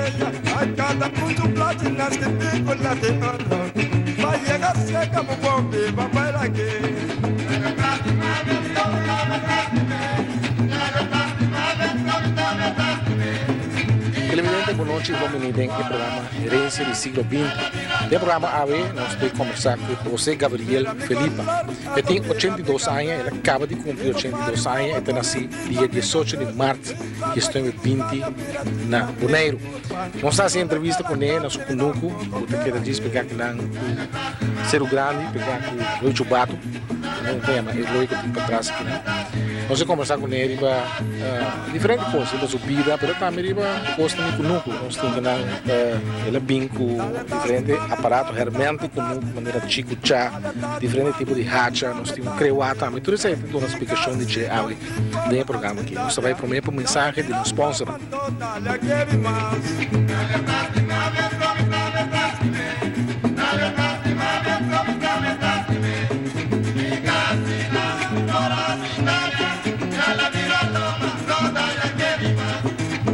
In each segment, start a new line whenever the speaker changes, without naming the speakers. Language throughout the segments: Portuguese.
orella, a cada punto platinas que tengo la de honor. Va a llegar seca como bombe, va a bailar que.
Televidente, boa noite, vamos unir no programa Herensia do Siglo XX. No programa AV, nós vamos conversar com José Gabriel Phelipa. Ele tem 82 anos, ele acaba de cumprir 82 anos, ele nasceu dia 18 de março, e estou em 20 na Boneiro. Vamos fazer entrevista com ele, nosso conuco, o que ele diz, pegar aqui lá no Cerro Grande, pegar aqui o Rio Chubato, não tem, mas ele logo tem para trás aqui, né? Nós vamos conversar com ele para diferentes coisas, para subida, mas também para coisas de conuco. Nós temos ele bem com diferentes aparatos, hermente conuco, maneira chico chá, diferentes tipos de hacha, nós temos creuá também. Tudo isso aí tem uma explicação de Djo Kavula no programa aqui. Nós vamos primeiro para o mensagem de um sponsor.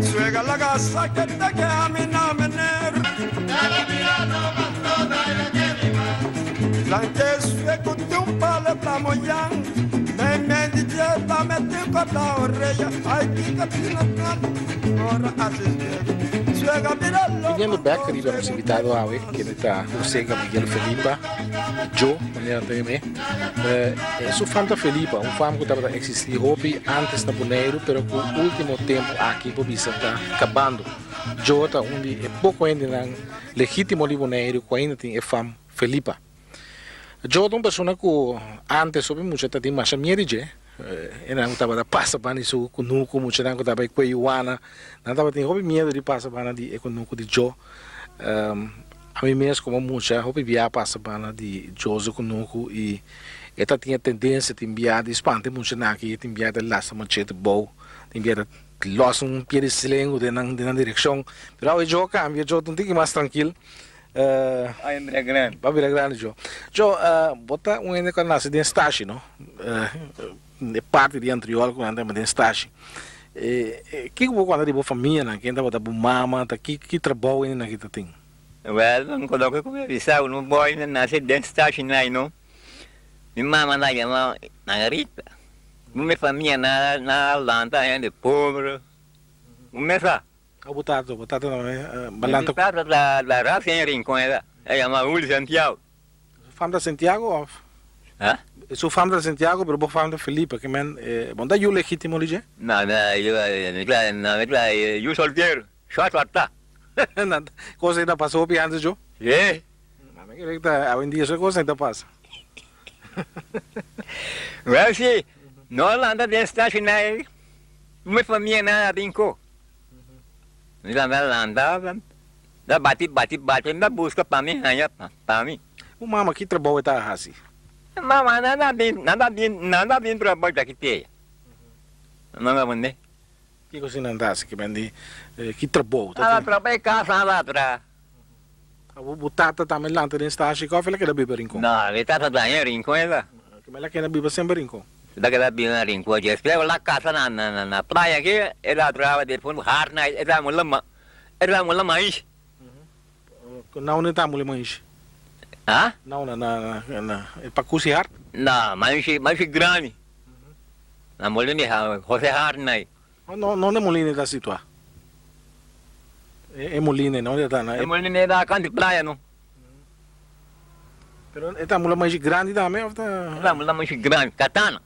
Suega la gasa que te queda mi namener. La que sue con un palo plamoyan. Me mendice la mete con la orella. Ay, que catina tan. Ora haces bien. Suega miralo.
Vindo back, arriba nosso invitado AVE, que está José Gabriel Phelipa, Djo, maneira também. Sou fã da Phelipa, fã que estava existindo antes na Boneiro, mas com o último tempo aqui por vista está acabando. Djo está onde é pouco ainda não legítimo de Boneiro, que ainda tem fã Phelipa. Djo é uma pessoa que antes sobre muito tem mais medo de ele não estava passa para isso com nuco muito não estava com Iwana não estava tem hobby medo de passa para de com nuco de Djo a mim mesmo como muito hobby via passa para de José com nuco e ela tinha tendência de enviar de espante muito na aqui de enviar de laço machete bom de enviar loss pé de silengo de na direção mas o Djo cambia Djo não tem mais tranquilo
Ai, André Grande.
Babi é grande, Djo. Djo, bota ainda quando nasce de estágio, não? É parte de anterior quando anda de estágio. Que quando anda de boa família, né? Que anda bota boa mama, tá que trabalho ainda que tá tem.
Well, não coloca como avisar, não boy nasce de estágio não. Minha mama na chama Margarita. Minha família na Lanta ainda pobre. Começa.
O botado não é balanta.
Botado da raça em rincão ela. É uma Uli Santiago.
Fama da Santiago?
Hã?
Sou fama da Santiago, mas boa fama da Phelipa, que man, bom da eu legítimo ali,
Não, eu solteiro. Só tá.
Coisa ainda passou bem antes, Djo?
É.
Mas que tá, hoje em dia essa coisa ainda passa.
Well, sim. Não anda de estágio na minha família na rincão. Da bate, ainda busca para mim, para mim.
O mama que trabalho está assim.
Mama, nada bem trabalho daqui tem. Não é bom,
Que você não dá, que vende que trabalho.
Ela trabalha em casa lá atrás.
O botata também lá tem estágio, qual foi aquela bíblia rincão?
Não, ele está em rincão lá.
Que ela quer na bíblia sempre rincão.
Daquela bíblia rincão, eu espero lá casa na praia aqui, ela trabalha depois hard night, ela mulher mais.
Não está mulher mais.
Hã?
Não, para cozinhar?
Não, mais grande. Na mulher de José hard night.
Não é mulher da situação. É mulher, não é da na.
É mulher da canto praia não.
Pero esta mulher mais grande também, ou
Ela mulher mais grande, katana.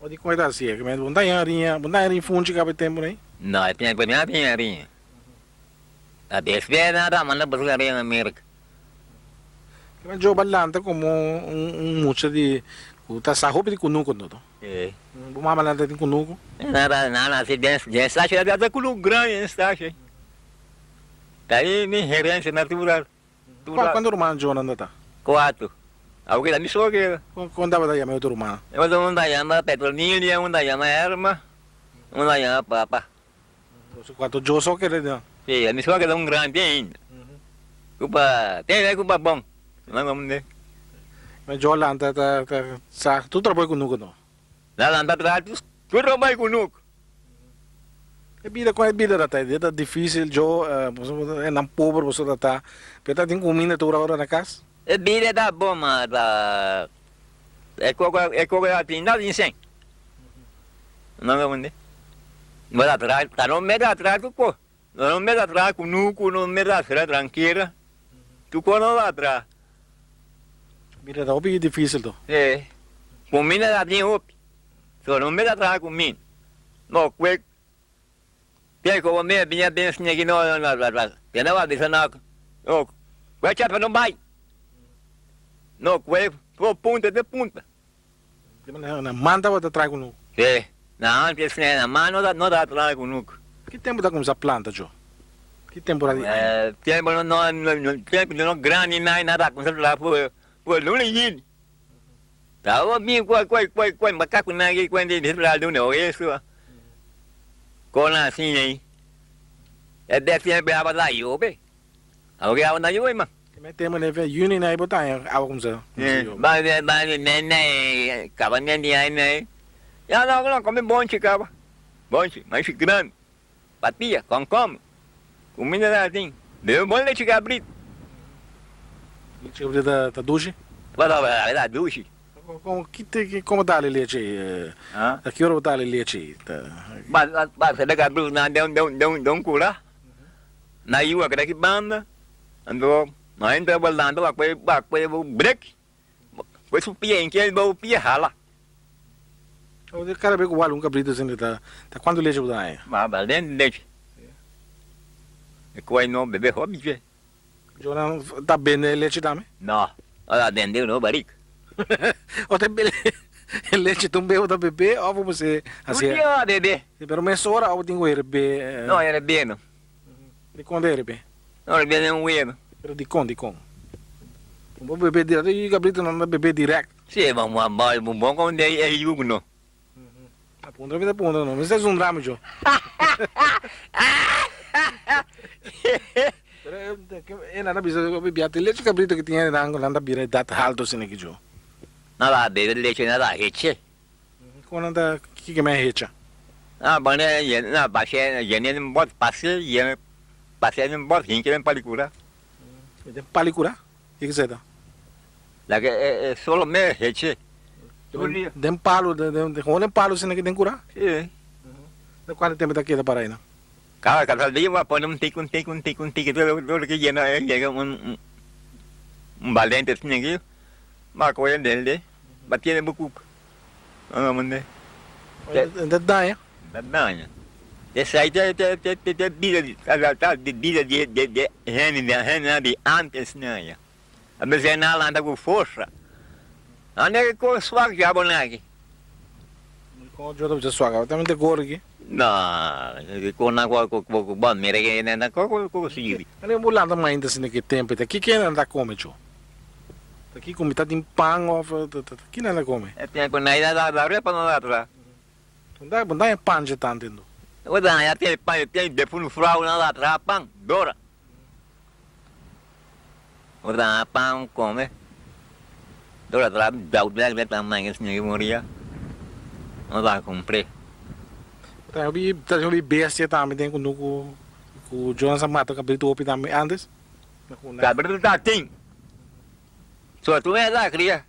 Ou de coisa assim, que mas bunda em fundo que tempo nem.
Não, é bem. A despesa da manda buscar em América.
Que mas Djo balanta como mucho de tá saúde de kunuko não.
É.
O mama lá tem kunuko.
Nada, se dessa cheia da culo grande está cheia. Daí me Herensia natural.
Quando o irmão Djo não tá?
4. Alguém da missão que
Quando dava daí meu outro irmão.
eu não da chama Petronilha, um da chama Erma, um da chama Papa.
Os quatro Djo só que ele não.
Sim, a missão que é grande ainda. Culpa, tem culpa bom. Não vamos ver.
Mas Djo lá tá tu trabalha kunuko não?
Lá anda atrás, tu trabalha conosco.
A vida com a vida é difícil, Joe, é não pobre, você está. Pero tem comida toda hora na casa?
A vida tá bom, mas é coisa assim, nada sem. Não é onde? Mas atrás, tá no meio atrás do pô. No meio atrás, com nuco, no meio atrás, tranqueira. Tu não lá atrás.
Vida tá bem difícil, tô.
É. Comida tá bem opi. Só no meio atrás comigo. Não, cueco. Tem como me vinha bem assim aqui, não, tem não, deixa não. Oh, vai tirar para não vai. Não, cueco, por ponta de ponta.
Manda para trás com o
É. Não, antes na mão não dá atrás com nuco.
Que tempo dá com essa planta, Joe? Que tempo ali?
Tempo não grande nada com essa lá por não lhe. Tá o mim qual macaco na aqui quando ele lá do não isso. Com assim aí. É deve ser para lá eu bem. Alguém anda eu mas.
Mas tem uma neve uni na botar água como ça.
Mas nem acaba nem aí né. Já não come bom chicava. Bom, mas grande. Patia, com comida assim. Deu bom leite cabrito.
Leite cabrito da duche?
Vai dar duche.
Como dá ali leite? A que hora dá ali leite?
Mas da cabrito não deu cura. Na iua que banda. Andou, nós ainda voltando a coisa break. Foi subir em que ele vai pia hala.
O cara vê que o um cabrito assim tá quando leite dá aí?
Mas dentro leite. É coisa não bebê hobby je.
João tá bem leite dá me?
Não, olha dentro não barica.
O tem leite também o da bebê ou você assim?
Não bebê.
Pero meia hora ou tem que ir bebê?
Não era bem não.
De quando é bebê?
Não era bem não era.
Pero de com. O bebê direto e o cabrito não é bebê direto.
Sim, vamos bom quando é jugo não.
Punta vida punta não, mas é um drama Joe. É nada bisa bebê até leite cabrito que tinha na anda bira data alto assim aqui Joe.
Nada bebe leite nada reche.
Quando anda que me recha?
Bom né, na baixa, gente não pode passar, não pode rir que não pode curar.
Tem palicura? O que você dá?
Lá que é só me reche.
Tem palo, tem palo assim que tem cura?
Sim.
Quanto tempo daqui da para aí não?
Cada dia vai pôr um tico, tudo que chega um valente assim aqui, mas coisa dele, batia no buco. Não, mano.
Ainda dá, é?
Não, esse aí tem vida de rena de antes, né? A vezes não anda com força. Anda com suave já bom aqui.
Com o jogo de sua, também tem cor aqui.
Não, com água com bom, merece ainda com seguir.
Ali eu vou lá também ainda assim que tempo, aqui quem anda come, Joe? Aqui come tá de pão ou quem anda come?
É tempo na ida da repa não dá lá.
Não dá pão já tá entendendo.
O da já tem de fundo frau na lá atrás pão, dora. O da pão come. Dora atrás dá o black também assim que morria. Não dá comprei.
Eu vi bestia também tem com o Jonas mata o cabrito opi também antes.
Gabriel tá tem. Só tu é da cria.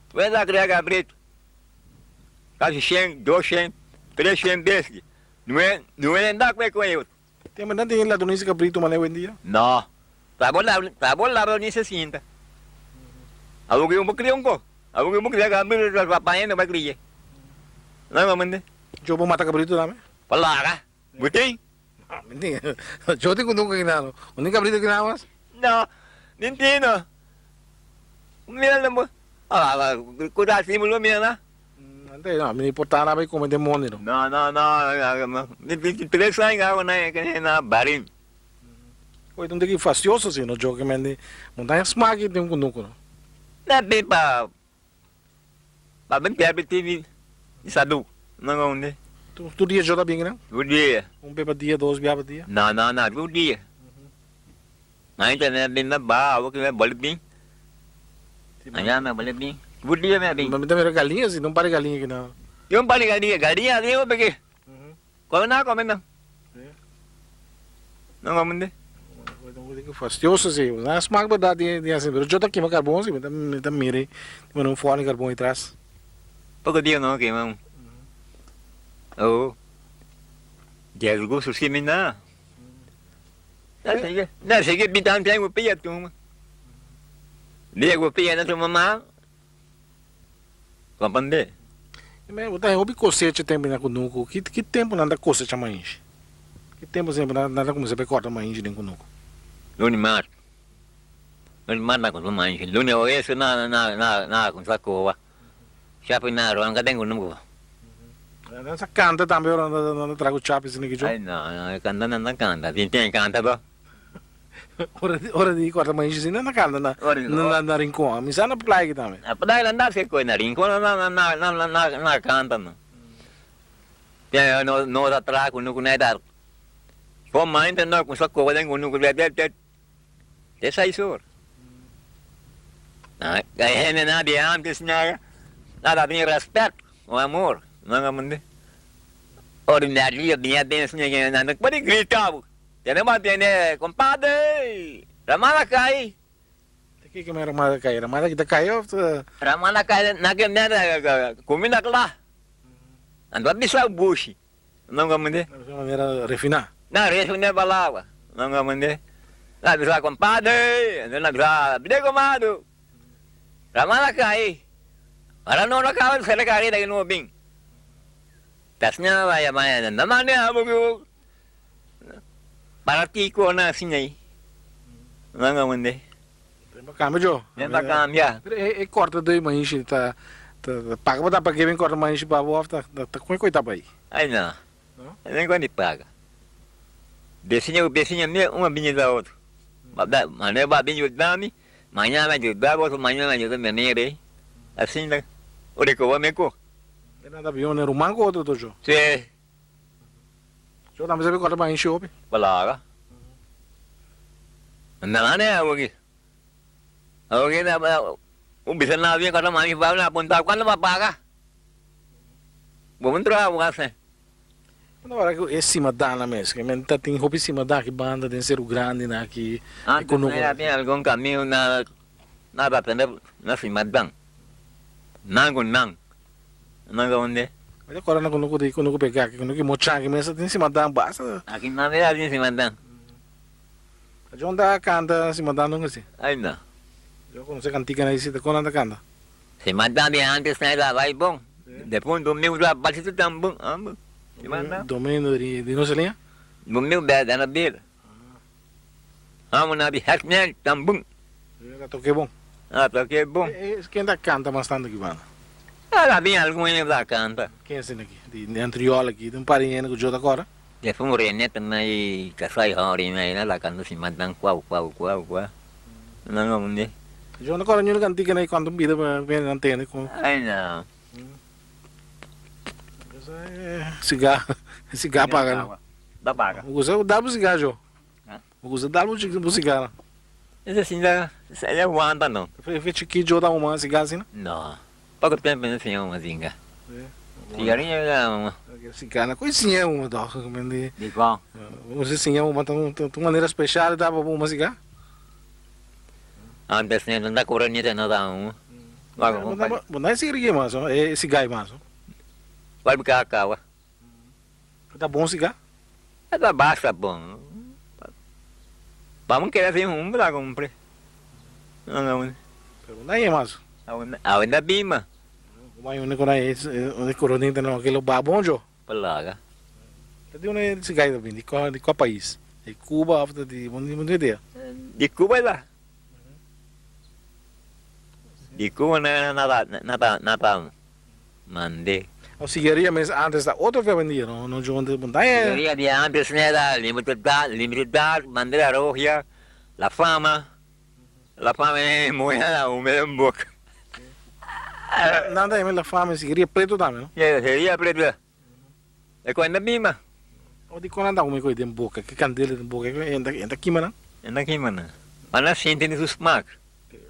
Tu é da cria Gabriel. Quase 100, 200, 300 desses. Não é andar com ele.
Tem mas não tem lá do nesse cabrito mas é dia.
Não. Tá bom lá nesse cinta. Alguém um pouquinho com. Alguém um pouquinho Gabriel papai não vai criar. Não, mas
Eu vou matar cabrito também.
Palara, buting?
Mentira. Eu tenho nunca que não. O único cabrito que não mas.
Não, Nintendo. Mira mo. Cuidar assim mo mira.
Não, me importar nada como demônio.
Não. 23 anos agora na barim.
Oi, então tem que facioso assim no jogo que mende. Montanha smag tem com nunca.
Não bem para bem perto isso do. Não onde?
Tu dia joga bem não?
O dia.
Beba dia, 2 beba dia.
Não, o dia. Ainda não bem na barra, que é bole bem. Ainda não bole bem. O dia é bem.
Mas também galinha assim, não para galinha aqui não.
Eu não para galinha ali eu peguei. Quando não come não. Não vamos de.
Fastioso assim, na smaak verdade dia assim, pero eu tô aqui mas carbono sim, me mire, mas não fone carbono atrás.
Pouco dia não que mano. Oh. Dia do gosto sim na. Não sei que bitan tem o pia tu. Dia o pia na tu mamá. Compreende?
Mas botar hobby coceite tempo na conuco, que tempo nada coceite mais. Que tempo sempre nada como você vai cortar mais dentro conuco.
Luni mar na con mais. Luni o eso na con saco. Siapa na orang kadang con nuko.
Essa canta também, eu trago chapis aqui, Joe.
Ai não, canta não canta. Tem canta ba?
Ora di corta mais assim, não canta na rincão, mas na playa aqui também.
Apa dah landa se ko na rin ko na canta no. Dia no da tra con nuko na dar. Pô mãe tem não com saco kadang con nuko de 6 horas. Kaya na dia antes niya nada tem respeito, o amor, não é mande. Ordinario dia desse niya na pode gritar. Tem mais tem compadre. Ramala cai.
Que me ramada cai, ramada que tá caiu.
Ramala cai na que nada comida lá. Ando bisa bushi. Não é mande.
De maneira refinar.
Na refina balava, não é mande. Lá bisa compadre, não bisa bide comado. Ramala cai. Para não acaba de ser cari daqui no bing. Tasnya vai amanhã, não manda abu. Para ti ko na sinay. Não é mande.
Cambia, Joe.
Não cambia.
E corta dois mais tá paga botar para que vem corta mais para o tá com coitado aí.
Ai não. Nem quando paga. Besinha uma binha da outra. Mas não vai binha dami. Manhã vai ajudar, outro manhã vai ajudar menina. Assim, né? O que eu vou me co.
É nada bem, né? Rumang ou outro, Joe?
Sim.
Joe, também sabe corta mais show.
Balaga. Não, né? Okay na bisa na bien kada mami ba na punta quando vai pagar. Vamos entrar você.
Na hora que esse cima dá na mesa, que menta tem roupa cima dá que banda tem ser o grande na que
econômico. Tem algum caminho na nada tender na cima dang. Nango nang. Nango onde?
Mas agora na quando pegar que quando que mochar que mesa tem cima dá basta.
Aqui na verdade tem cima dang.
A John da canta cima dá não assim.
Ai não.
Eu não sei cantiga na isita quando anda canta.
Cima dang bem antes na ida vai bom. Depois do meu já bate tudo tão bom.
Domínio de nossa linha?
Do meu bed na beira. Amo na bi hakmel tão bom.
Eu toquei bom.
Ah, toquei bom.
Quem da canta bastante aqui, mano?
Ah, bem algum ainda da canta.
Quem é esse aqui? De antriola aqui, tem um parinho que o Jota agora.
Ya fue moreneta na kasay hari na la kan si madang kwa. Nang ni.
Yo na agora nyo cantiga na quando vida para antena com.
Ai não.
Cigarro paga.
Da paga.
Usa o W cigarro, Jo. Usa o W cigarro.
Esse assim da, é o anda não.
Foi chiquinho Jo dá uma cigarro assim,
Não. Pouco tempo não tinha uma zinga. Cigarinha era uma.
Cigarro, coisinha uma dó, como
de qual?
Você sim é uma de maneira especial dá para uma cigarro.
Antes nem da coronita não dá uma.
Não é cigarro mais, é cigarro mais.
Vai buscar cá.
Tá bom cigarro?
É da baixa bom. Vamos querer ver um para comprar. Não.
Não é mais.
Ainda bima.
Mas o único é coronita não, aquele babão, Jo.
Pelaga.
De onde é esse gajo vem? De qual país? De Cuba, de onde ideia?
De Cuba lá. De Cuba nada. Mandei.
O cigarrilha mas antes da outra vez vendia, não de onde montanha.
Cigarrilha de antes era limitidade, bandeira roja, la fama é moeda húmeda en boca.
Nada é mais la fama, cigarrilha preto também, não?
Seria preta. É coisa mesma.
O de quando anda uma coisa em boca, que candela em boca, é aqui, mano.
É aqui, mano. Mas não sente nem os marcos.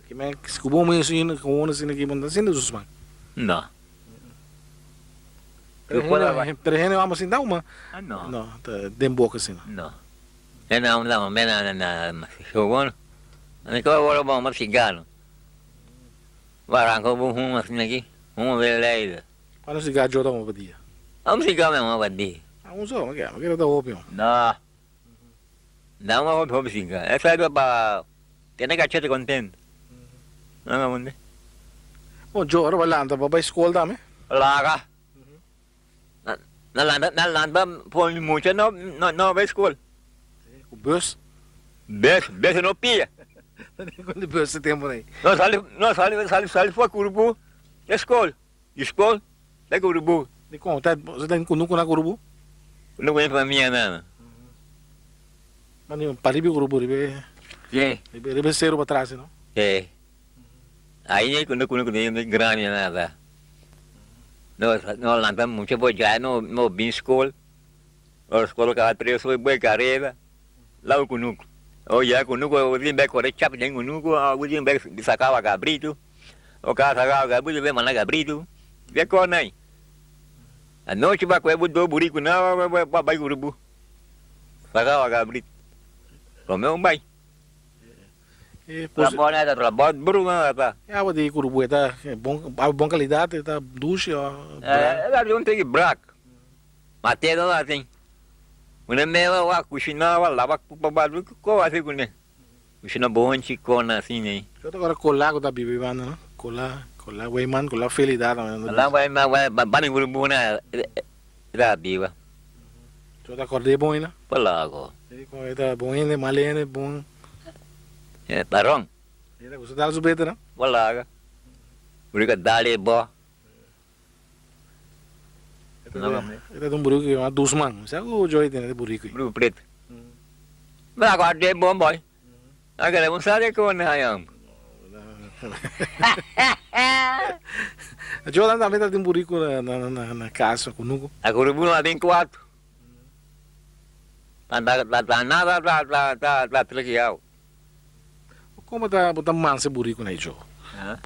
Que me escubou muito assim, com o assim aqui, mano, sente os marcos.
Não.
Pero vamos assim, dá uma.
Ah, não.
Não, de boca assim.
Não. não, na show, não que agora vamos mas cigano. Barangko buhung mas lagi, beleza.
Quando se gasta joga uma dia.
Vamos cigano mesmo badi.
Só, mas que era da ópio.
Não vamos vamos cigano. Essa é para tem que achar contente. Não vamos.
Bom, Djo, agora vai lá, tá para a escola também?
Lá, na landa põe muito não vai escola.
O bus?
Beijo não pia.
Quando o bus você tem por aí?
Nós sai foi curubu. Escola, é curubu.
De como? Você tem cunuco na curubu?
Não vem para minha nana.
Mas nem paribi curubu, ribe cero para trás, não?
É. Aí nem quando nem grande nada. Nós landamos muito por já no bem escola. A escola que a três foi boa carreira. Lá o cunuco. Olha, cunuco, o dia bem correr chapa nem cunuco, o dia bem sacava Gabriel. O cara sacava Gabriel, vem mandar Gabriel. Vem com aí. A noite vai correr do burico não, vai curubu. Sacava Gabriel. Comeu bem. Trabalho bruma tá.
É água de curubu, tá bom qualidade, tá duche, ó.
Ela não tem branco. Matei lá tem. Quando meu a cozinha lava para baixo, qual é o né? Cozinha bom chicona assim né.
Eu tô agora colar da bibibana, não? Colar, weiman, colar felidade.
Lá vai bani curubu na da biba.
Eu tá acordei bom, né?
Palago.
Ele tá bom, né? Malene, bom.
É, parong.
Ele gosta da subeta, não?
Palaga. Burica dali bo.
Ele tá um burico, uma dos mãos. Sabe o Joey tem de burico?
Burico preto. Mas agora tem bom boy. Agora não sabe como é aí.
A Joey também tá de um burico na casa, com nuco.
A curubu lá tem quatro. Tá triquial.
Como tá botar manso burico na Joe?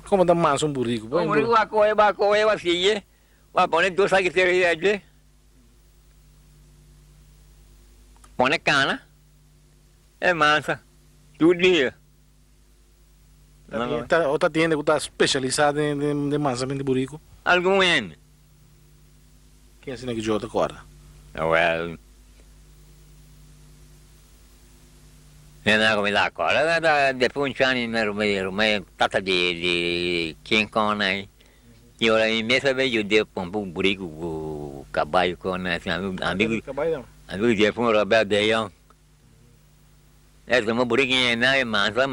Como tá manso um burico?
O burico vai correr assim, vai pôr dois saques de cereja. Põe cana. É mansa. Todo dia.
Outra tienda que está especializada em mansamento de burico?
Algum ano.
Quem assina que Joe acorda?
Well. Não, agora depois de ano no tata de quem com aí. E olha, imensa vez eu dei para um burico o caballo com assim amigo de um Roberto de Young. Essa uma buriquinha não é mansa,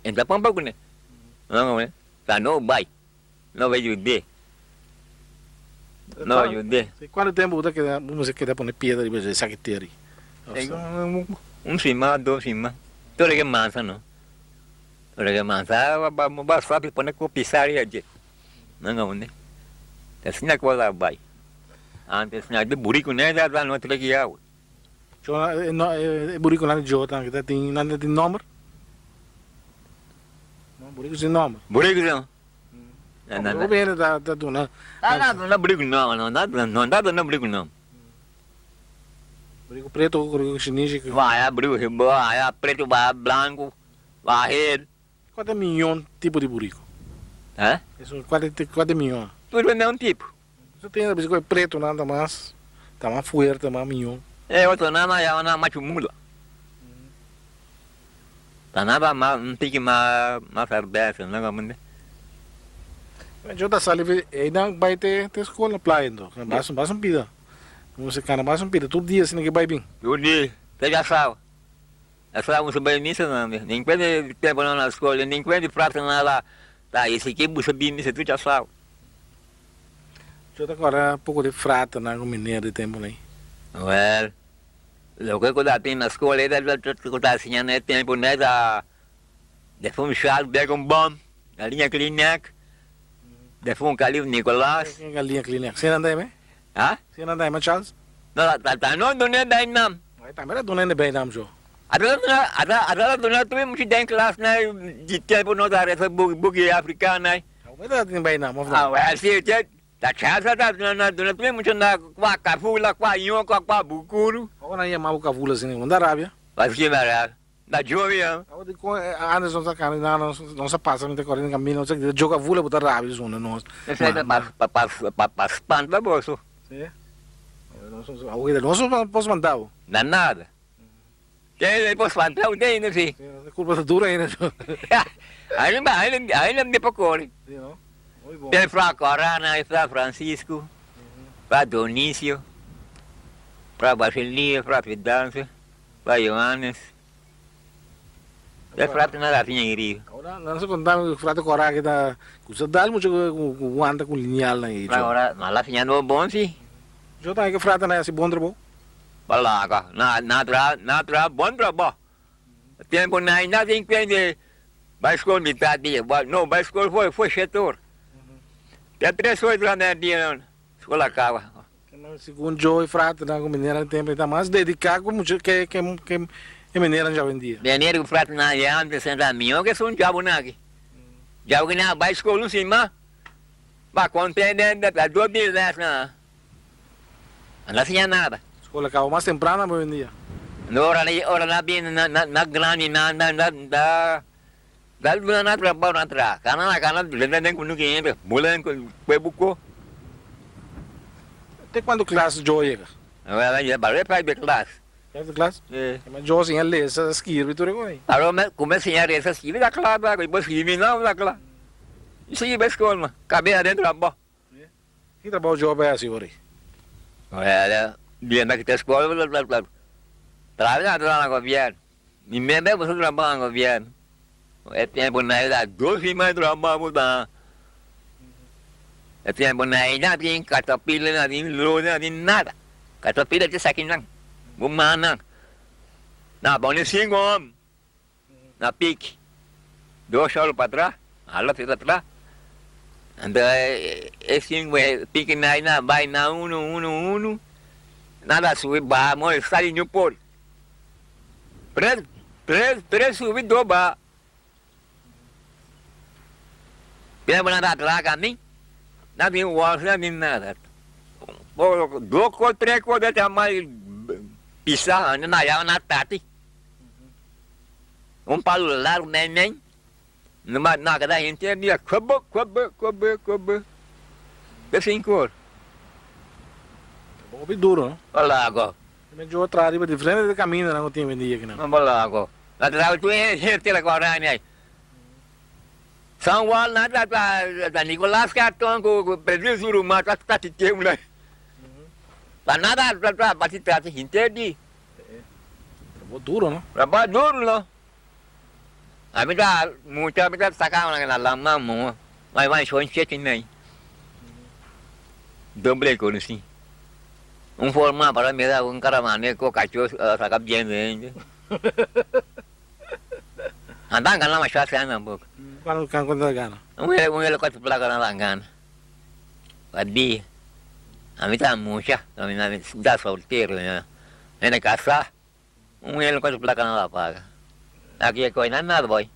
entra para um pouco né? Não é? Tá no bai, não vai ajudar. Não ajuda.
Quanto tempo você quer pôr pedra de saqueteiro?
Cima, dois cima. Toda que mansa não. Toda que mansa, vai só para pôr com pisaria de. Não né? Assim é que vai lá vai. Antes não de burico né, já não tem que ir.
Burico lá de Jota, que tem nada de número? Não, burico sem número.
Burico não.
Não, bem da dona.
Não burico não, nada não burico não.
Burico preto, burico chinês.
Vai, burico, vai, preto, vai, branco, vai, red.
Quanto é milhão tipo de burico?
Hã?
Quanto é milhão?
Tudo é mesmo tipo.
Você tem a bicicleta preto, nada mais. Tá mais fuerte, mais milhão.
É, outro nada é uma machumula. Tá nada mais, não tem que mais cerveja, não é como né?
Eu tá salive, ainda vai ter escola na praia, então. Basta um pida. Você cara, basta um pida. Todo dia assim que vai bem.
Todo dia, você já sabe. É só você vai nisso não, nem quando tempo na escola, nem quando prata lá. Tá, esse aqui você bem nisso, tu já sabe.
Eu agora um pouco de frata na mineira de tempo aí.
Well, o que eu tenho na escola, eu tá ensinando é tempo, né, depois um chá, pega um bom, a linha clínica, depois um calil Nicolás.
Quem é a linha clínica? Você anda aí, né?
Hã?
Você anda aí, mas Charles?
Não, não é daí não.
Aí também é dona bem, não, Joe.
Agora tu temos que dar em classe, né, de tempo, nós essa bugue africana, né.
Mas tá tem bem, não, mas
Ah, well, sim, Da casa da dona muito na qua Kavula, qua Djo, qua Bukuru.
Agora aí é mal Kavula assim, não da Arábia.
Mas que maravilha. Da Jovem.
Agora de antes não tá cara, não se passa, não tem correndo caminho, não sei que Djo Kavula botar Arábia zona nós.
Esse é para espanto bolso.
Sim. Agora não posso mandar.
Nada. Tem posso mandar o dele, sim.
É culpa dura aí, né?
Ainda me procure.
Sim, não. Muito bom.
Tem para Corana, para Francisco, para Donício, para Basilia, para Fidança, para Johannes. É frate nada vinha iri.
Agora não se contar o frate Corá que tá custa dar muito com anda com lineal aí.
Agora, malah vinha no bom sim.
Jo tá que frate não é assim bom trabo.
Balaga, nada bom trabo. Tempo na ainda tem que de vai escola metade, não, vai escola foi setor. Tem 3 horas lá na dia, escola acaba.
Segundo Jo e frate na com mineira tempo tá mais dedicado com muito que mineira já vendia.
Mineiro que frate na ia antes senta minho que são diabo naqui. Diabo que na vai escola não cima. Ba contende da 2 dias na. Não tinha nada.
Escola acaba mais temprana para vendia.
Ora na bem na grande na trabalho na tra. Kana nem com ninguém, mulan com buco.
Até quando classe Jo chega?
Agora vai para a classe.
Essa classe?
É.
Mas Jo sim ele essa esquerda e tudo aí.
Agora comecei a essa esquiva da classe, depois esquiva não da classe. Isso aí vai escola, cabeça dentro da boa.
Que trabalho Jo é assim agora?
Olha, dia na que escola, trabalhar no governo. E mesmo você trabalha no governo. É tempo na idade, 12 mais trabalho da. É tempo na idade, tem catapila, não tem lona, não tem nada. Catapila tem saquinho não. Bumana. Na bom de 5 homens. Na pique. 2 horas para trás. Hala para trás. Então, esse pique na vai na 1. Nada subir, bah, mole, sai no pôr. Três subir do bah. Pena nada atrás a mim. Não tem osso, não tem nada. 2 3 coisas até mais pisar, na tati. Palo largo, nem. Numa naga da gente, dia, cobo. Que 5 horas.
Bom, duro, não?
Olha lá agora.
Mas Jo outra área de frente de caminho não tinha vendia aqui não.
Vamos lá agora. Atrás tu é gente agora, né? São Paulo, nada da Nicolás Cartão, com o presidente Urumá, tá te tendo, né? Para nada, para te tratar, entende?
Trabalho duro, não?
Trabalho duro, não? A mim dá, muita me dá sacar na lama, mão. Vai, show em sete nem. Doble com assim. Forma para me dar caravana, com cachorro, sacar bem, né? Andar ganhar uma chance na boca.
Quando gana?
Ele quatro placas na langana. Padi. A mim tá murcha, a mim dá solteiro, né? Ele caçar. Ele quatro placas na paga. Aqui é coisa nada, boy.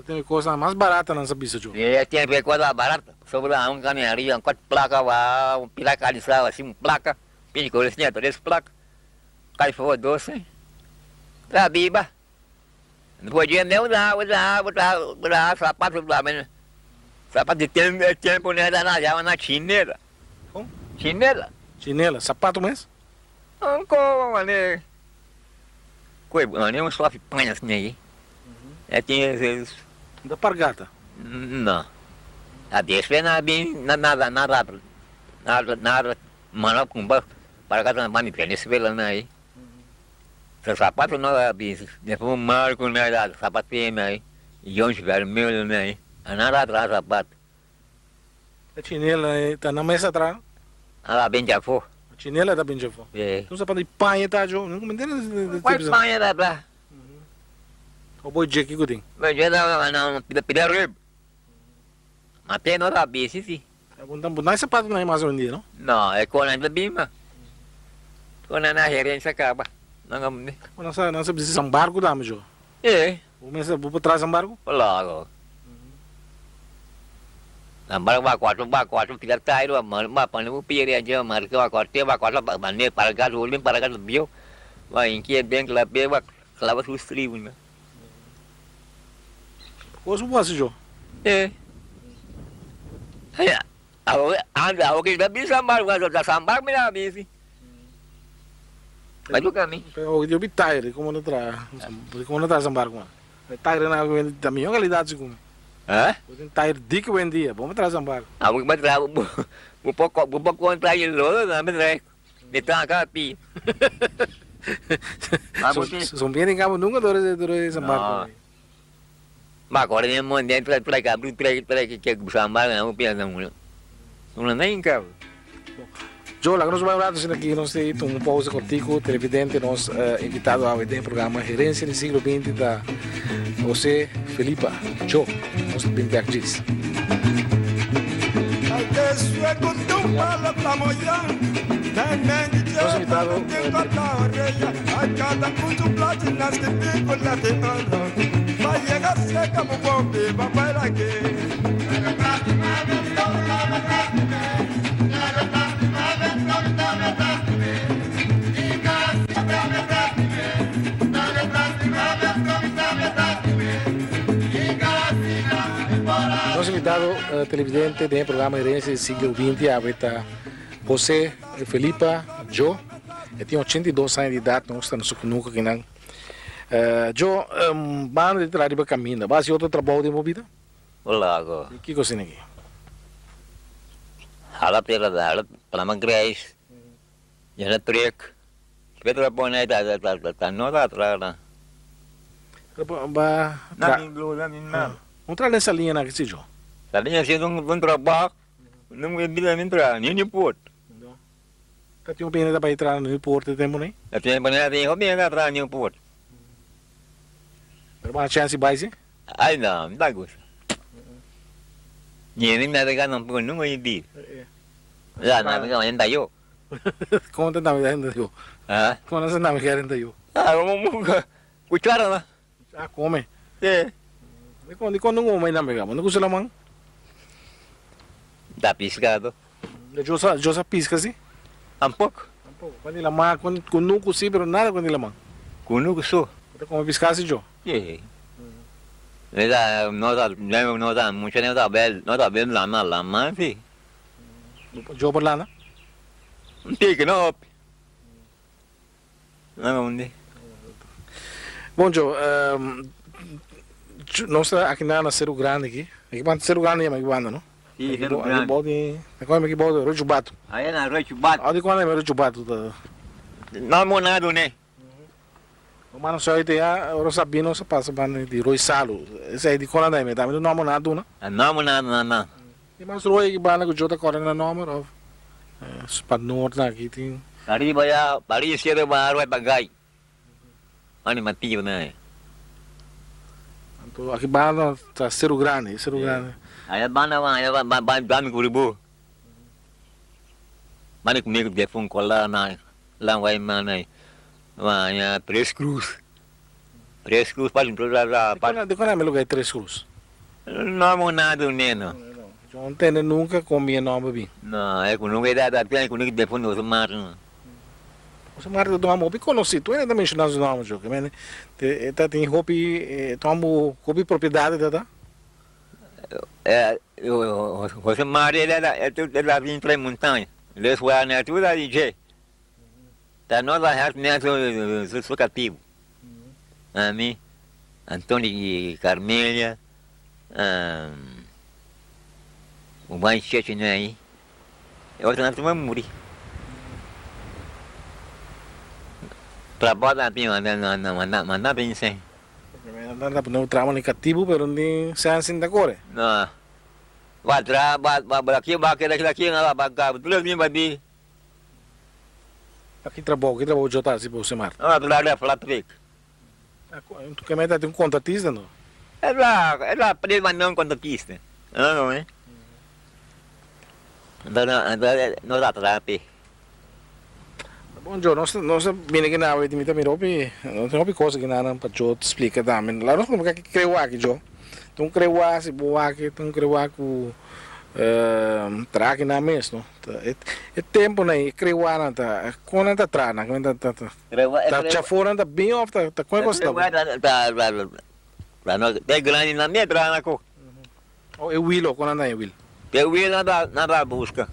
Tem coisa mais barata nessa bicha, Jo.
É, tem coisa barata. Sobre caminharia, 4 placas, placa de sal, assim, placa. Pinho colecinha, 3 placas. Cai for doce. Tá biba. Depois de meu, botar sapato lá, mas sapato de tempo, né, na chinela.
Como?
Chinela.
Chinela, sapato mesmo?
Não, como, né? Coisa, nem um só panha assim aí. É, tinha esses...
Da pargata?
Não. A despe nada bem, nada, mano, com para casa não vai me prender, se vê lá, né? Seu sapato não é bicho. Depois um marco, né? Sapato aí. E onde vermelho, né? Nada atrás, sapato.
A chinela está na mesa atrás?
Ah, bem já foi.
A chinela está bem já foi.
É.
Então sapato de panha, tá, Jo? Não entendo.
Qual panha da pra?
O boi de aqui que tem?
Mas já não, pida rib. Mas tem outra bicho, sim.
Não é sapato não é mais um dia, não?
Não, é quando ainda bima. Quando na Herensia acaba.
Não se precisa um barco, dá, Jo?
É.
Vou para trás um barco?
Logo. Sambar ba quatro tiga tai do ba panu pire aja mar ke ba quatro bane paraga rolim paraga bio ba inki bem que lá be ba clava sustri bunda
Qual é o Jô?
eh ya awak que dah bisa sambar gua sambar me dah bisi baju kami
Eu vi tire, como não traz embargo. Tire na da minha qualidade como.
hah
Tire dik vendia, vamos trazer embargo.
awak batra bu pokok trai lo na ben rek de ta ka pi
São bem em nunca dores embargo.
ba ko ni mon den trai ka bru trai que sambar na u pia na mu não nem cá
Jô, lá nós vamos lá aqui, nós temos um pausa contigo, televidente, nós invitado a ver o programa Herensia do Siglo XX da José, Phelipa, Djo, nós temos bem aqui. Nós invitado Nosso invitado televidente do programa Herensia do Siglo XX a ver José, Phelipa, Djo, ele tem 82 anos de idade, não está no sucunuco aqui não. Djo, banda de trabalho para caminho, vai ser outro trabalho de movida?
olá go
O que você aqui?
hala pela grais ya trek Pedro pone ta no da tra na minglu na minna
Vamos entrar nessa linha na que se Djo.
tadinya sih un trabalho não me bila mintra ni put
Tá tem um pena para entrar no porto tempo nem?
tapi benar ni hobi na tra ni put
Pero uma chance vai ser?
ai na bagus ni ni na ga não pun não di ya na ga yang tayo
Como tá me dando eu?
ah
Como não me querem eu?
vamos cuchara na
Ah, come.
eh
Quando não vai na mega, não custa lamang.
da piscado
Josa pisca assim?
um pouco
Quando ele lamang, quando não custa, pero nada quando ele lamang.
kuno gusto
Então como piscar assim, Jo?
eh no da mucho no da bel lama sí
Jo por lá, né?
Tem que não. Não, onde?
Bom, Jo, nós aqui na Cerro Grande aqui. Aqui para Cerro Grande é mais banda, não?
Sim,
Aqui bode, aqui bode Rojo Bato.
aí na Rojo Bato.
Onde quando é Rojo Bato?
Não monado, né?
O mano só aí tem a Rosabino, só passa para de Roi Salo. Esse aí de quando é, mas também não monado, não?
Não monado, não.
E mas Roi que banda que o Jo tá correndo na número. Para norte aqui tem.
Hari baya, bari siya baru ay bagay. Ano mati yun na eh.
Então aqui banda tá Cerro Grande, Cerro Grande.
Ay bana bami kuribo. Bani comigo de fun cola na lá vai manai. Vai Três Cruz. Três Cruz para lá
De quando é meu lugar Três Cruz?
não monado neno.
Eu não tenho nunca comi nome bem.
Não, é com nunca dá até com nunca de fun no mar.
Você marca do nome, eu conheci, tu ainda mencionaste o nome, João, mas tem hobby, tomo hobby propriedade, tá?
Você mar ele lá vem para montanha. Eles vão na tudo ali je. Tá nós lá é né sou cativo. A mim Antônio e Carmélia, o mais cheio né aí. Eu tô na tua muri. Trabalho aqui manda bem sem.
Não trama negativo, pero nem se assim da cor.
Não. Vai aqui na baga, tudo bem babi.
Aqui trabalho de outra se você mar.
Ah, lá é flat trick.
Tu que meta tem um contatista, não?
É lá para mandar um contatista. Não é? Não dá trape.
Bom, João, nós vim aqui na web, também não tem coisa que nada para João te explicar também. Lá nós como que creu aqui, João. Então creu aqui, se boa aqui, então creu aqui Traga na mesmo. É tempo né, criar tá, quando tá trana, quando tá já fora tá bem off, tá com gosta.
Tá grande na minha trana co.
O é Willow quando é Will.
Tem o Will nada busca.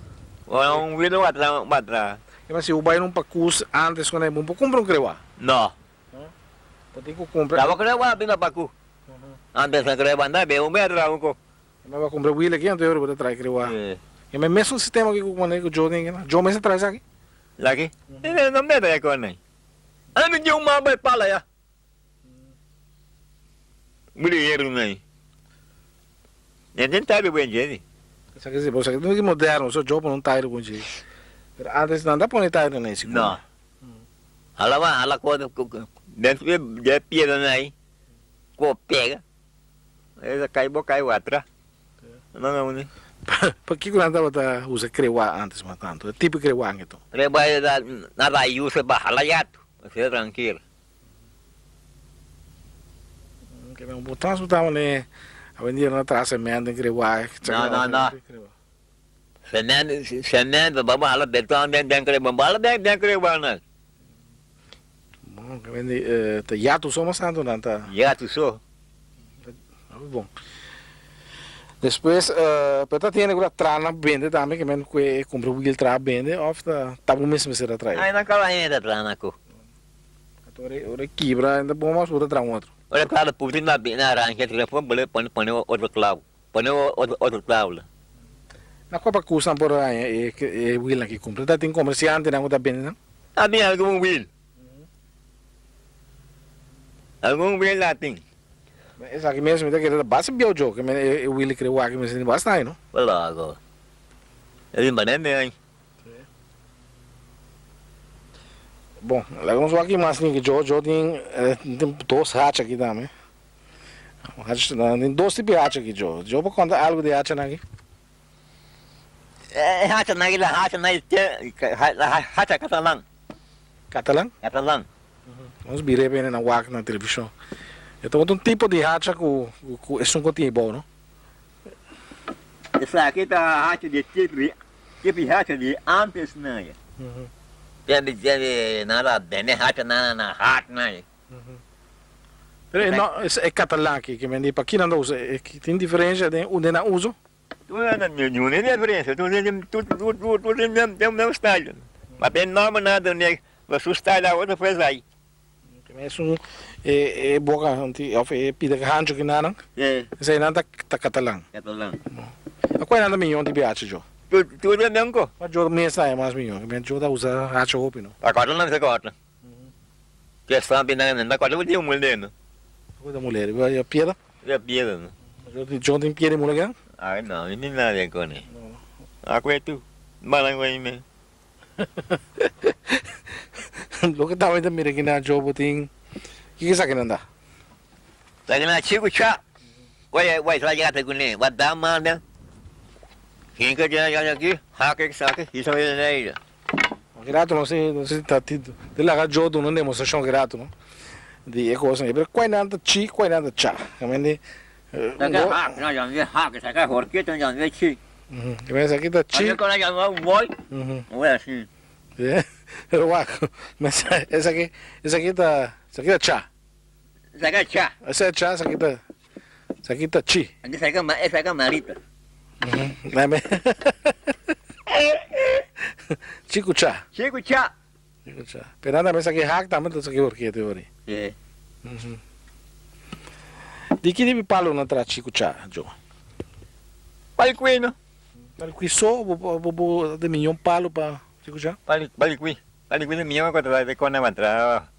Ou Will batra.
Mas se o bai não pacus antes quando é bom, compra criar.
Não.
Tem que comprar.
Tava criar bem na pacu. Antes de criar banda bem o metra um co.
Mas vai comprar Will aqui, então eu vou trazer criar. E mas mesmo sistema que quando é que o Joe tem, Joe mesmo traz aqui.
Lagi? Não metra é quando nem. Ah, me deu uma vai para lá. Mulher nem. É tentado bem gente.
Isso quer dizer, você não é moderno, só Joe não tá indo com jeito. Antes não dá para não tá indo nem seguro.
Não. Hala quando dentro de piedra aí. Co pega. Essa cai atrás. Não, né?
Por que quando estava usa criar antes mas tanto? É tipo criar então.
Trabalha na raio você bahala jato. Você tranquilo.
Que não botar os tava né. A vender na traça menda criar.
Não. Semen bahala beton den criar bahala den criar não.
Bom, que vende tá jato só mas tanto não tá.
Jato só.
Bom. Depois, peta tem agora trana vende também, que men que compra o tra vende, ofta tá bom mesmo ser atrás.
Aí naquela ainda trana co.
Ora quebra ainda bom mas outra tra outro.
Olha claro, putin na arranca telefone boleh põe outro clavo. Põe outro clavo lá.
Na copa custa por aí é Will que compra. Tá tem comerciante não tá vende não?
Ah, tem algum will. Algum will lá tem.
Essa aqui mesmo, que era base biojo, que o Will criou aqui mesmo bastante, não?
Olha agora. Ele mané bem.
Bom, lá vamos aqui mais nem que Joe tem dois hats aqui também. Tem dois tipos de hats aqui, Joe. Joe pode contar algo de hats aqui?
Hata naquela hata catalão.
Catalão?
Catalão.
Vamos virar bem na WAC na televisão. Então, um tipo de hats que é um cotinho bom, não?
Essa aqui tá hata de tipo hata de antes né. Tem nada bem hata na hata né.
É catalão aqui, que vende para aqui não usa, tem diferença de onde não uso?
Tudo é nenhuma diferença, tudo tem o mesmo style. Mas tem nome nada, né? Você style a outra faz aí.
Mas é boca, é pida que hanjo que não? Isso aí não tá catalão.
Catalão.
A qual é a minha de biate, Joe?
Tudo é mesmo co.
Mas Joe mesmo é mais minha, que Joe tá usa hacha roupa, não?
Agora não se corta. Que é só bem na corta eu mulher, não?
Coisa mulher, e a pieda?
É piada, não?
Joe tem pieda mulher?
Ah, não, não nada é com ele. Ah, com tu. Balang aí mesmo.
Lo que tava ainda mira aqui na Joe tem que isso aqui não dá?
Lagi na chico cha. Vai lá já tá com ele. Vai dar manda. Quem que já aqui? Hacker saca. Isso é aí.
Grato não sei tá tido. De lá Joe não demonstração grato, não? De coisa aí, mas qual nada chi, qual nada cha. Também
Saca hack, não já vê hack, saca horqueta já vê chi.
Mas aqui tá chi.
Aí quando já vai boy. Não é assim.
É. Mas essa aqui tá cha.
Saca cha.
Essa é cha, essa aqui tá chi.
Aqui saca marita.
Não é? Chico cha.
Chico cha.
Chico cha. Pero nada, mas aqui hack também tá aqui horqueta teoria.
É.
De que tipo palo na tra Chico cha, Joe?
Paliquino.
Paliqui só, vou de milhão palo para Chico cha?
Paliquino minha quando vai ver quando vai entrar,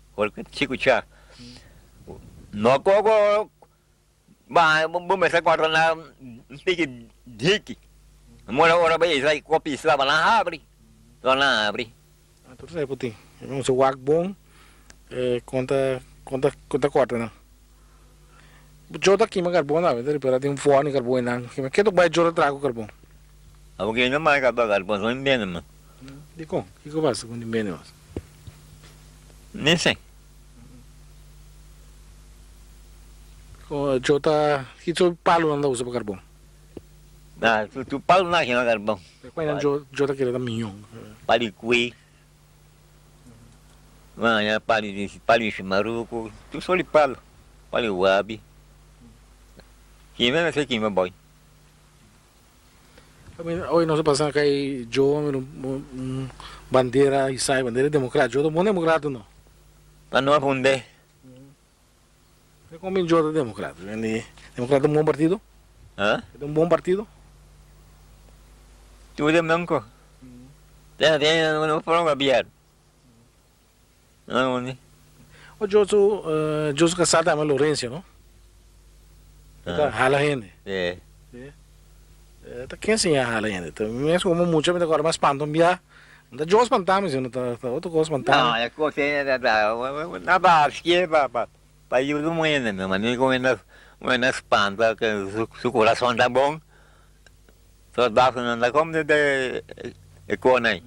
Chico cha. Nó có bố mẹ sẽ còn là cái diki mua đâu bây giờ có pizza mà là abri còn là abri
tudo aí putin não se wag bom conta corta não joda aqui mas carbon não ele para tem fone carbon não que tu vai joda trago carbon
alguém não mais carbon só bem mano
de com que passa com bem não
nem sei
Jota, que tu palo anda usa para carbon?
tu palo na que não é bom.
Quando eu tá querendo milhão.
Palicui. Mano, pali chimaruco, tu só lhe palo. Pali wabi. Que mesmo sei que me boy.
Hoje nós passamos aqui Djo bandeira e sai bandeira democrática. Djo é bom democrata não.
Para não afundar.
Como Djo é democrata? Democrata é um bom partido?
Hã?
É um bom partido?
Tu é branco. Não foram gabiar. Não, né?
O Djo casado com a Herensia, não? Tá hala gente.
É.
Tá quem assim é hala gente? Tá mesmo como muito mas agora mais panto bia. Não Djo espantamos, não tá outro coisa
Não,
espantamos.
é coisa na base, para ir do moeda, meu mano, como na espanta que o coração tá bom. Só dá não dá como de cona.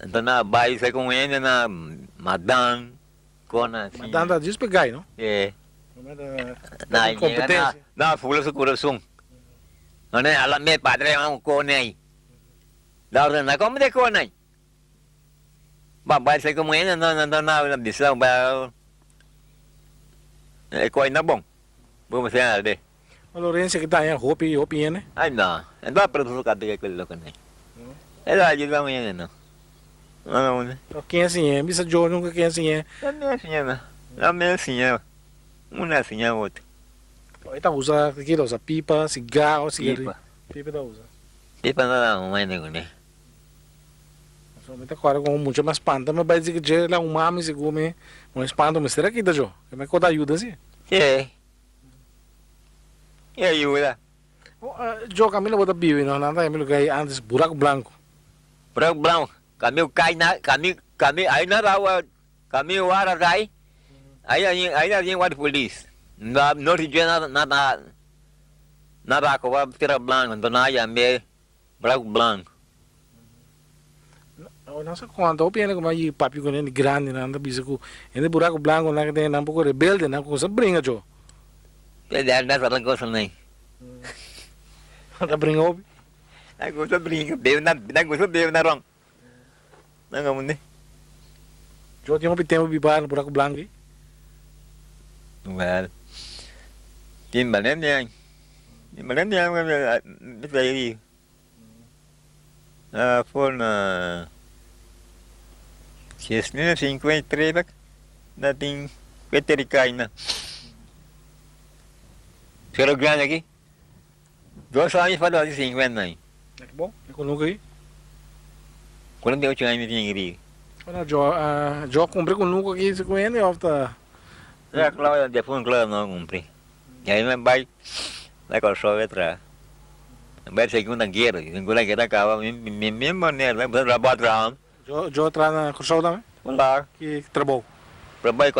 Então na base com ele na madan cona.
Madan tá diz pegai, não?
É.
Na competência.
Na fula o coração. Não é ela me padre um cona aí. Dá na como de cona aí. Babai sai como ele na missão ba é coisa bom. Vamos ver ali.
A Herensia que tá aí, roupa né?
Ai não, não para tu ficar de aquele local nem. É lá de lá mesmo não. Não, né?
Quem assim é? Bisa Djo nunca quem assim é.
Não é assim não. Não é assim não. Um é assim é outro.
Ele tá usa aquilo, usa pipa, cigarro, cigarro. Pipa tá usa.
Pipa não é nego né.
Somente agora com muito mais panta, mas vai dizer que já é um mame se come, um espanto, mas será que dá Djo? Como é que dá ajuda assim?
É. E aí, olha.
Djo Camila bota bio, não nada, Camilo cai antes buraco branco.
Branco. Caminho cai na caminho aí na rua, caminho ara cai. Aí a gente vai polícia. Não tinha nada com a tira branco, então aí é meio branco.
Não sei quanto, eu penso como aí papi com ele grande, nada bisa com ele buraco branco, não que tem um pouco rebelde, não coisa brinca Djo.
Ele não faz coisa nem.
Tá brinca obi.
Não gosta brinca, bebe na rong. Não como né?
Djo tinha um tempo bibar no buraco branco aí.
Well, tin mà đến nha, tin mà đến nha, biết về gì? Phone 653 dating veterinária. Pero grande aqui. 2 anos falou de 50 aí.
É que bom, é com nunca aí.
48 anos tinha aqui.
Olha, Djo comprei com nunca aqui, se conhece, ó, tá.
É claro, depois claro não comprei. E aí vai com só letra. Vai segunda guerra acaba mesmo maneira, vai trabalhar.
Djo traz na Corsol também?
Olá.
Que trabalhou.
Trabalho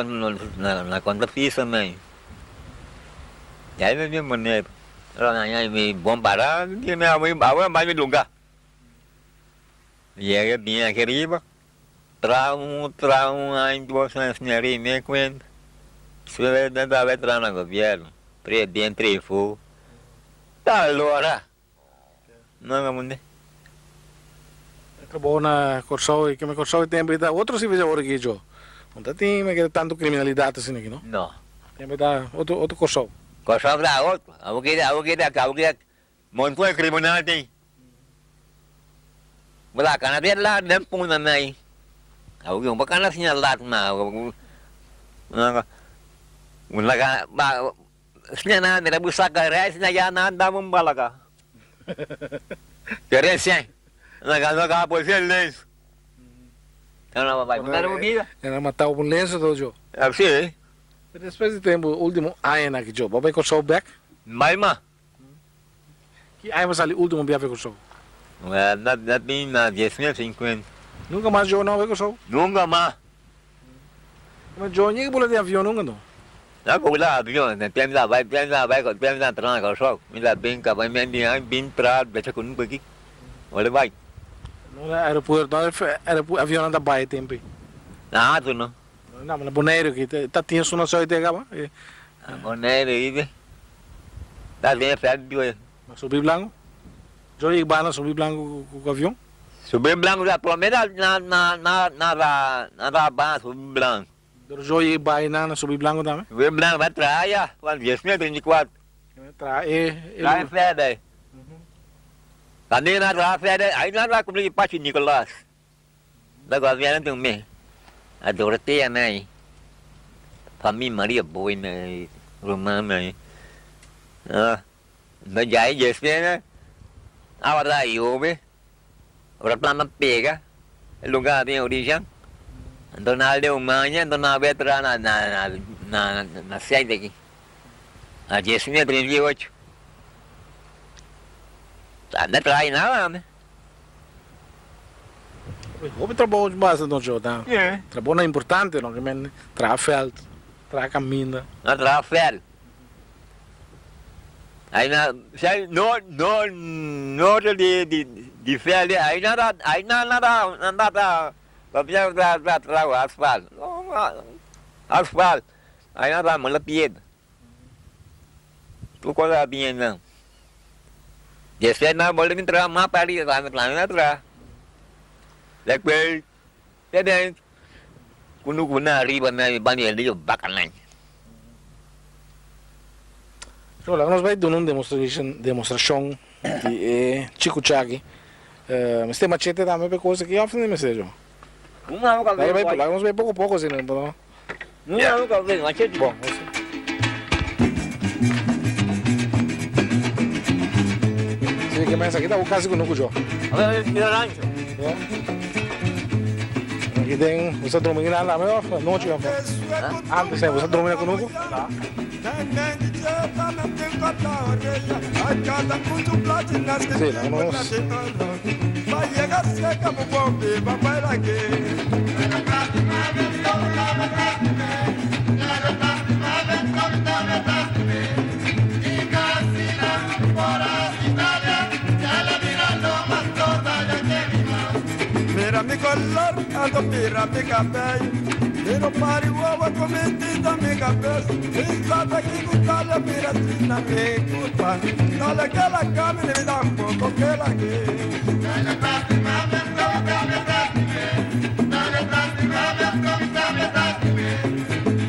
na conta fixa também. E aí mesmo maneira. Rồi này mình bom parar, dia me amoi bawa mai me lugar. E aí vinha aquele riba. Trau ai duas senhori me quent. Se vai dar entrar no governo. Dentro e fu. Tá lora. Não vamos né.
Trabalhou na Corsol e que me Corsol tem que dar outro serviço agora aqui, Djo. Não tem que tanto criminalidade assim aqui, não?
Não.
Tem que dar outro Corsol.
Corsol da outro. Aku kira montou criminal tem. Belakang dia lah dan pun nanai. Aku yang bukan lah sinyalat na. Mulaga ba sinyana nera busaka res na yana anda membalaga. Herensia. Naga polícia lens. Não vai. Não vida.
Era matar o lenço do Djo.
Assim.
Depois de tempo último ano aqui, Djo. Vai Corsol back?
Mai ma.
Que aí vai sair último viagem Corsol.
Na bem na 10.50.
Nunca mais Djo não vai Corsol.
Nunca mais.
Mas Djo nem pula de avião nunca não.
Nó cũng là avião, tem lá vai còn tem lá trans có số, mình là bên cả bên đi anh bên pra để cho cũng bagi. Olha vai.
No aeroporto, no avião anda baia tempo.
Ah, tu não.
Não, mas boneiro que tá tinha só só até agora.
Boneiro aí. Tá bem perto de hoje.
Mas subir blanco? Yo ia bana subir blanco com o avião?
Subir blanco já, pelo menos na base, subir blanco.
Yo ia baina subir blanco também?
Subir blanco vai trás, já. Quando 34.
Trai
fé daí. Também na trai fé daí, aí nós vai cumprir parte de Nicolás. Agora vieram também. A Doroteia, né? Família Maria Boi, né? Romana, né? Nó dạy về phía đó áo ra yếu với rất là nó pega lúc nào thì đi chăng tôi nào đều mà nhá tôi nào biết ra na sai daqui a về phía trên dưới vậy đã trai nào mà
Houve trabalho de base no Jô, tá? Trabalho é importante, não? Que tra felt, tra caminha.
Nó tra fel. Aí nó de fel aí nada para o asfalto. Asfalto. Aí nada mala pieda. Tu coisa bem não. Desce na bola me tra mais para ali lá na tra. Depois tem quando na arriba na banheira ali bacana.
Olha, nós vamos dar uma demonstração de Chico Chagi. Mas tem machete também para coisa que eu faço nem sei. Vamos ver pouco a pouco assim, né?
Não, calma, machete.
Bom, você que mais aqui tá o caso com o Nuco Jô. Aqui tem, você dorme lá na melhor noite, antes você dorme com o Nuco? Sim, vamos.
Mira mi color, ando mira mi cabello. Miro pari uova commentita mi cabeza. Pensate que gustale mira tina mi culpa. Dale que la camine mi da un poco que la que. Dale plastimame, dale plastimame,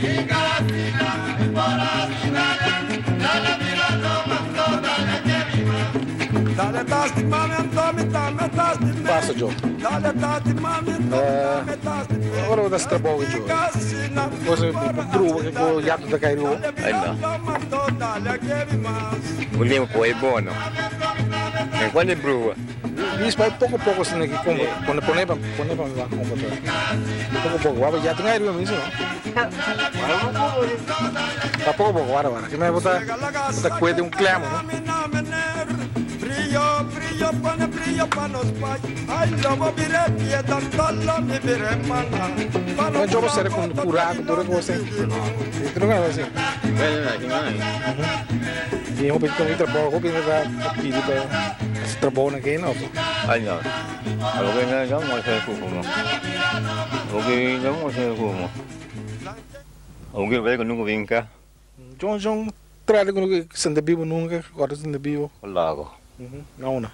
y casina, por así dale mirando más toda la que viva. Dale plastimame, me
Passa, Jô. Agora eu vou dar esse trabalho, Jô. Você brua, que o jato da Cairo.
Aí não. O limpo é bom, não. É quando é brua.
Isso vai pouco a pouco assim aqui, quando põe para lá, pouco a pouco, já tem Cairo mesmo, não? Tá pouco a pouco, agora. Que mais botar coisa de clamo, né?
Brillo, pone brillo pa' los pais. Ay, lobo vire piedra, tolo mi vire mana.
Mas eu vou ser com curado, tudo que você. Você não vai assim. E eu vou pedir trabalho, vou pedir para esse trabalho aqui, não?
Aí não. Agora não vamos fazer como. Agora não vamos fazer como. Agora vai que nunca vem cá.
John, traz que você não bebeu nunca, agora você não bebeu.
Lago.
Não, não.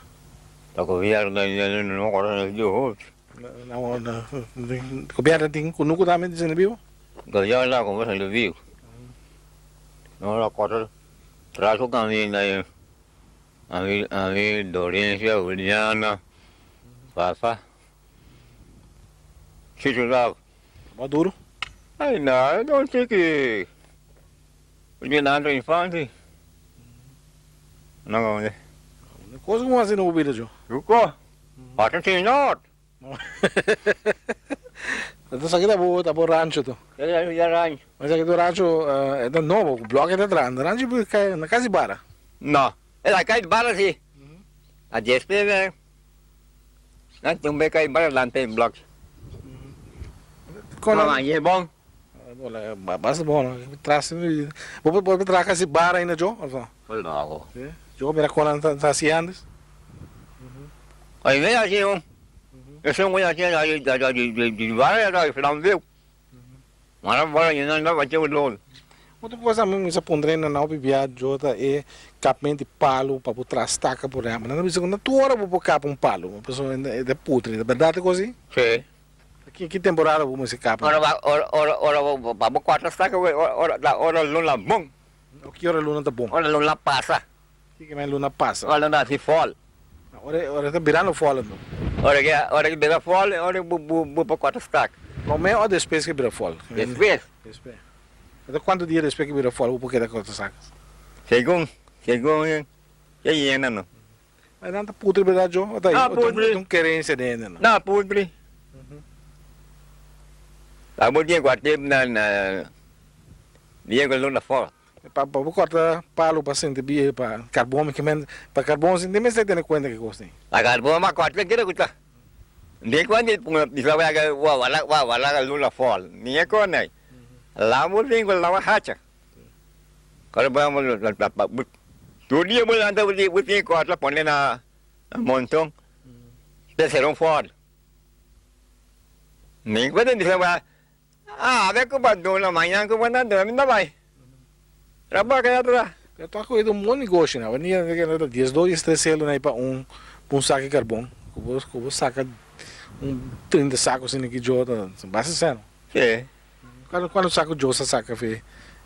Tá com viagem não agora de outro.
Não, coberta tem com nunca também dizendo bebeu.
Ganhar lá com você de viu. Não lá quatro. Traz o caminho aí. A Herensia, Juliana, Fafa. Chico lá.
Maduro.
Aí não, não sei que. O dia da infância. Não, né?
Coisa como assim não bebida, Jô?
Ficou? Pode ser não.
Então isso aqui tá bom rancho, tu.
É rancho.
Mas aqui do rancho é da novo, o bloco é da grande. Rancho cai na casa de bara.
Não, é lá cai de barra sim. A despesa. Não tem bem cai de barra lá tem bloco.
Quando
é bom.
Olha, basta bom, né? Traz, vou trazer casa de bara ainda, Jô?
Olha lá.
Jô, mira quando tá assim antes.
Aí vem assim, eu sou um assim de barra, não viu? Mas agora não vai ter o dono.
Outra coisa mesmo, isso pondrendo na bibia jota é capmente palo para botar estaca por aí. Mas não precisa na tua hora para capa um palo, uma pessoa é de putre, é verdade coisa?
Sim.
Que temporada vamos se capa?
Ora, vamos quatro estaca, ora luna bom.
O que hora luna tá bom?
Ora luna passa.
Que mais luna passa?
Ora luna se fol.
Ora tá virando fora não?
Ora que bega fol, ora bu para quatro estaca.
Não é ou depois que vira fora?
Depois.
Então quanto dia depois que vira fora o porquê da coisa sacas?
Segundo, que hiena não.
Mas não tá putre verdade jo? Ou tá aí? Não querência dele não?
Não, putre. Tá bom dia guarda na dia que luna fora.
Para cortar palo para sentir bia para carbono que men para carbono sem nem se tem conta que gosta.
A carbono mas corta que está. Nem quando isso vai que wala luna fora. Nem com nem. Lá muito com lá hacha. Kalau vamos tu dia mulai anda buat corta põe na montão. Terceiro fora. Nem quando isso vai vai que bandu na manhã que vai andar ainda vai. Trabalha que atrás.
Eu tô com um monte de negócio, né? Vania que 10 3 selo né para um saco de carbono. Como saca 30 sacos assim aqui de outra, basta sendo.
Sim.
Quando o saco de outra saca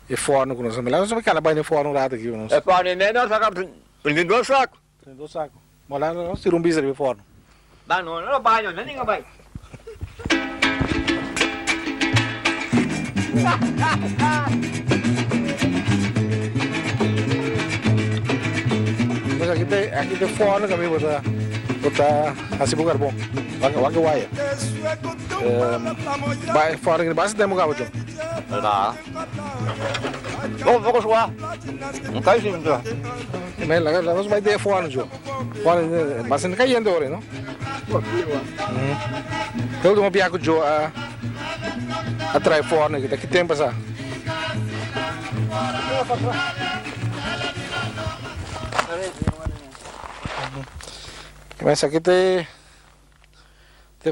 é forno com nós, mas nós vamos cara vai no forno lá aqui, não.
É forno né, nós saca prende 2 sacos.
Tem 2 sacos. Mas lá nós tiramos bisa de forno.
Ba não banho, nem vai.
Mas aqui tem forno que botar assim pro carbono. Waga waia. Vai fora que basta demo gabo jo.
Lá. Vou suar. Não cai sim, já.
Mas lá nós vai de forno jo. Forno basta não caindo hora, não? Todo mundo biaco jo atrai forno que daqui tempo passar. Mas aqui tem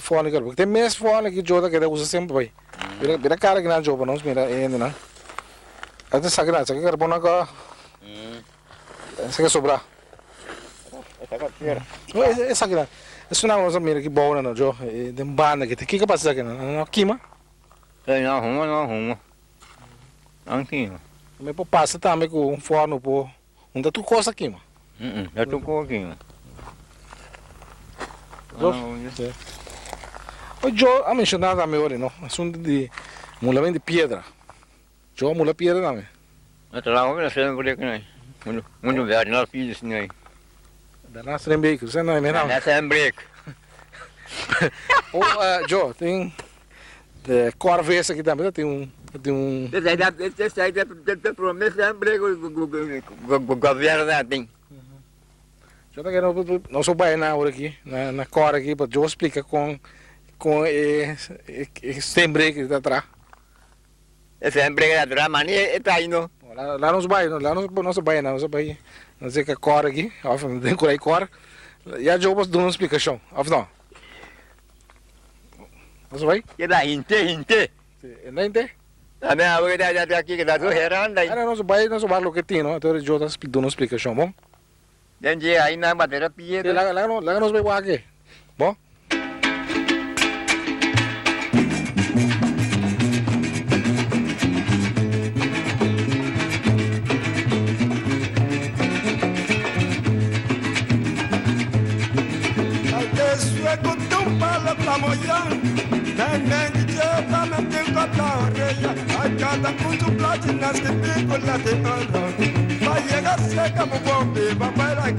fone cara, porque tem mais fone que Jota que usa sempre vai. Vira cara que não joga não, mira ainda não. Até sagrado, aqui cara bona ka. Essa que sobra.
Essa carteira.
Essa sagrado. Isso não usa mira que boa não, Jo. Tem banda que que passa aqui não, quima.
Não arruma. Aqui.
Me passa também com um forno por onde tu costa aqui, mano.
Já tocou aqui.
O Jo a mencionado a meu não, assunto de mulamento de pedra. Jo mula pedra também.
Até lá vamos ser por aqui não. Muito verde, nós filhos não.
Da nossa lembrei, você não é mesmo?
Nessa é break.
Jo, tem corvessa aqui também, tem um
Esse aí de promessa é break o governo não tem.
Já tá querendo não sou bem na hora aqui, na cor aqui, para eu explicar com esse break que está atrás.
Esse é break atrás, mas está aí não.
Lá nos bairros, lá não sou bem, não sou bem. Não sei que a cor aqui, não tem cor aí cor. E a eu posso dar uma explicação, não. Você vai?
Que dá inte.
Não entende?
A minha avó está aqui que está do Herensia.
Era nosso bairro o que tem, não? Então eu já estou dando uma explicação, bom?
Dentro aí na madeira pia.
Lá nos bairros aqui, bom?
Cada punto platina se pico la de oro. Va a llegar seca mu bombe, va para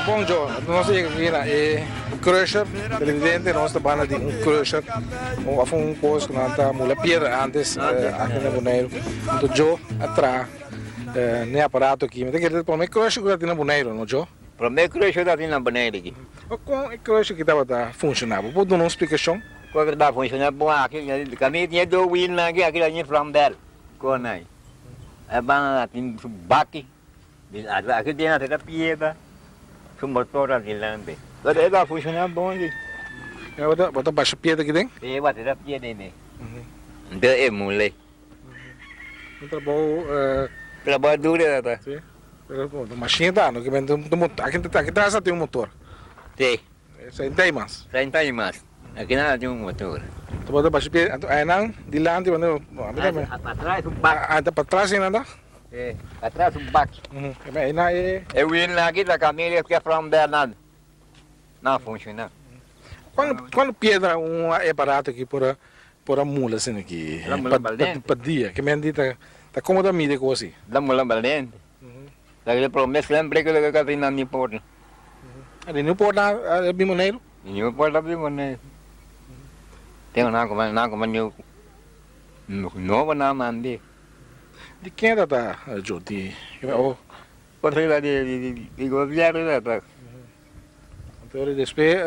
Bom, Jo, nós aqui na crusher, presidente nossa banda de crusher, um coisa que nós estamos mula piedra antes aqui na Boneiro, então Jo atrás nem aparato aqui, mas tem que ter crusher que está na Boneiro, não Jo?
Para mim crusher está na Boneiro aqui.
Com o crusher que estava funcionando, pode dar uma explicação?
Qual que está funcionando bom aqui, kami tinha do win lagi aqui lá em Flambel, com aí. É bom tem baki, aqui tem até piedra. o motor adelante. Ele está funcionando bom ali.
Bota baixa pedra aqui dentro?
É, bota da pia dele. Então é mole.
Um trabalho...
Trabalho duro, tá?
Sim. A máquina dá, não? Aqui atrás tem um motor.
Tem.
Isso aí tem mais.
Não tem mais. Aqui não tem motor.
Tu bota baixa pedra, aí não, de lá,
Atrás um baque.
para trás ainda dá?
É, atrás um baque.
Aí não é...
Eu vim lá aqui da caminha que é para um Bernardo. Não funciona.
Quando pedra um aparato aqui por a mula assim aqui, para dia, que me dita, tá como da mídia com assim.
Da mula valente. Daí promessa sempre que ele vai na minha porta.
Ali não pode dar bimoneiro?
Não pode abrir mané. Tem nada como eu não vou na mande.
De quem é da Joti?
Pode ir lá de governo lá tá.
Então ele depois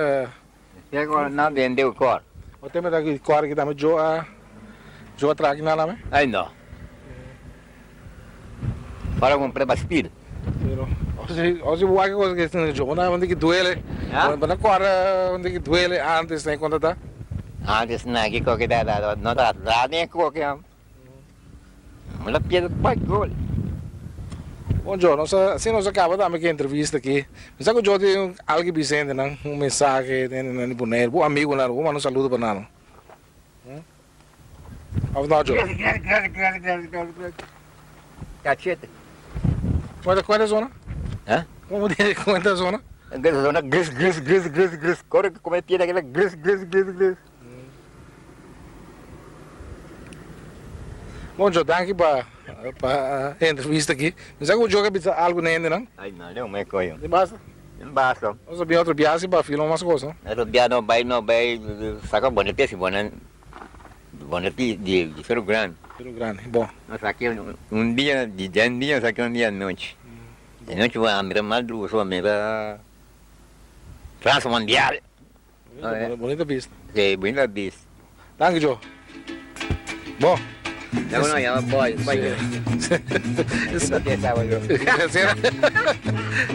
E agora não vendeu cor.
o tema daqui cor que dá Jo atrás na lá,
Aí não. Para comprar bastante.
Hoje o que coisa que tem Jo, onde que duele? Para cor onde que duele antes nem quando tá?
Antes na que qualquer dá não dá nem qualquer. Mas a piada pode gol.
Bom, Jo, assim nós acaba de dar uma entrevista aqui. Mas que o Jo tem algo bizarro, não? Mensagem, nem boneiro, bom amigo lá, vou mandar saludo para nada. Não, Jo.
Cacheta.
Qual é a zona?
Hã?
Como é a zona?
Aquela zona gris. Corre que come piada aquela gris.
Bom, Jo, danke para a entrevista aqui. Mas o Jo que algo nele, não?
Ai não me coio.
De basta?
Não basta.
Nós sabia outra viagem para filmar umas coisas.
Era dia não vai saca bonete assim, bonete de Ferro Grande.
Ferro Grande, bom.
Nós saquei um dia de 10 dias, saquei um dia à noite. De noite vai a mira madrugada, só a mira França Mundial.
Bonita vista.
Sim, bonita vista.
Danke, Jo. Bom.
Não, é boy.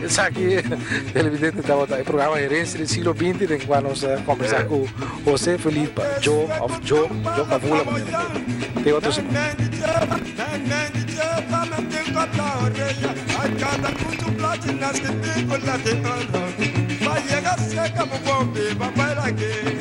Esse aqui, televidente, estava no programa Herensia do Siglo XX, em que vamos conversar com José, Phelipa, Djo Kavula. Tem outros.
Vai chegar seca, vou ver, vai lá que